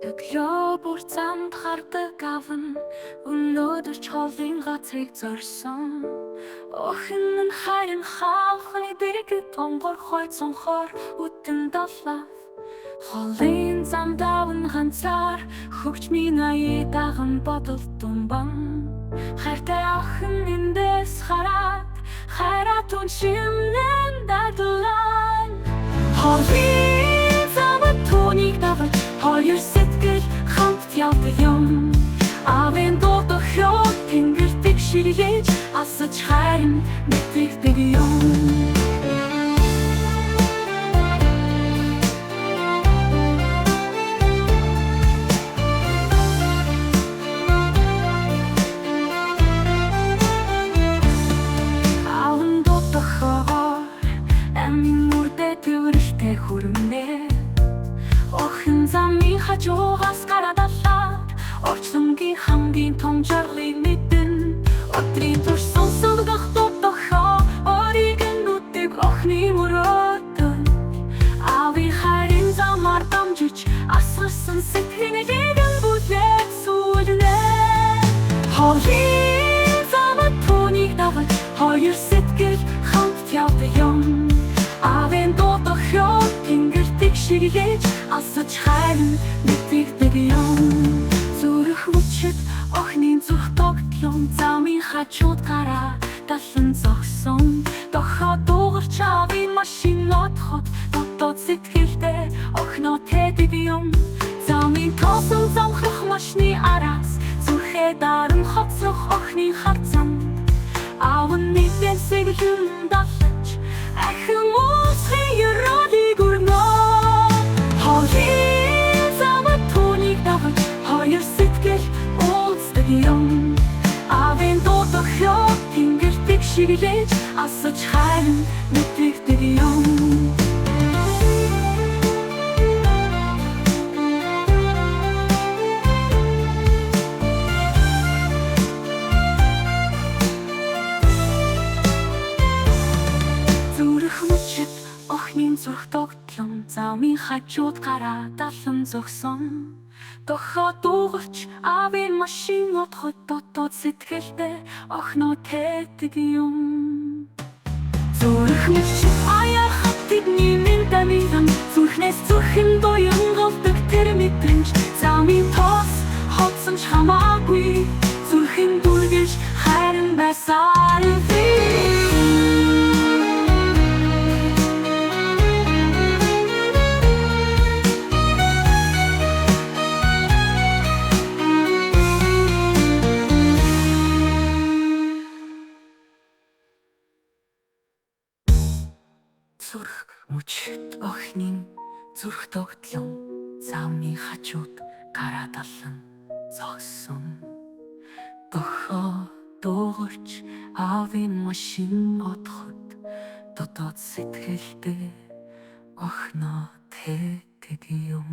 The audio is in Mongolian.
Өглөө бүр замд хардаг аван өнөөдөр ч холын газрыг зорсон. Охин нь харин хаалхны дэргэд онгор хойцонхоор үтэн даллав. Холын замд аван ганцаар хөгж минь даган бодол думбан. Хайртай охин эндээс хараад хайрат үншимнэн дадлан. Холын замд түүнийг дагаж хоёр сэтгэл хамт явдаг юм. Авийн дуудахёд тэнгэртийг ширгээж асаж хайрн мэдэгдэг юм. Аван дуудахоор амийн мөрдөө төвөрөлтэй хүрмнэ. Охин замын хажуугаас гараад аллаа. Орчлонгийн хамгийн том жарлыг мэдэн. Өдрийн турш сонсогдох дуудахаа ориг нүдэг охины мөрөөдөн. Ави хайрын замаар дамжиж асарсан сэтгэлийг бүлээх сүүлнэ. Холын замд түүнийг дагаж хоёр сэтгэл хамт явдаг юм. Авийн дуудахёд тэнгэртийг ширгээж асаж хайрн мэдэгдэг юм. Зүрх мөчид охины зүрх тогтлон замын хажууд гараа талан зогсон. Дохоо дуугарч авийн машин отхот дотоод сэтгэлдээ охиноо тэдэг юм. Замын тоосон замхрах машины араас зүрхээ даран хоцрох охины харцан. Аван нэгэн сэглэн даллаж ахин уусхын ёроолыг өрнө. Холын замд түүнийг дагаж хоёр сэтгэл уулздаг юм. Авийн дуудахёд тэнгэртийг шиглэж асаж хайрн мэдэгдэг юм. Зүрх мөчид охины зүрх тогтлон замын хажууд гараа талан зогсон. Дохоо дуугарч авийн машин отхот дотоод сэтгэлдээ охиноо тэдэг юм. Зүрх мөчид аяар хатыг нэмэн дамиган зүрхнээс зүрхэн буянгалдаг тэр мэдрэмж. Замын тоос хоцсон ч хамаагүй зүрхэн дүргэж хайран байсан. Зүрх мөчид охины зүрх тогтлон замын хажууд гараа талан зогсон. Дохоо дуугарч авийн машин отхот дотоод сэтгэлдээ охиноо тэдэг юм.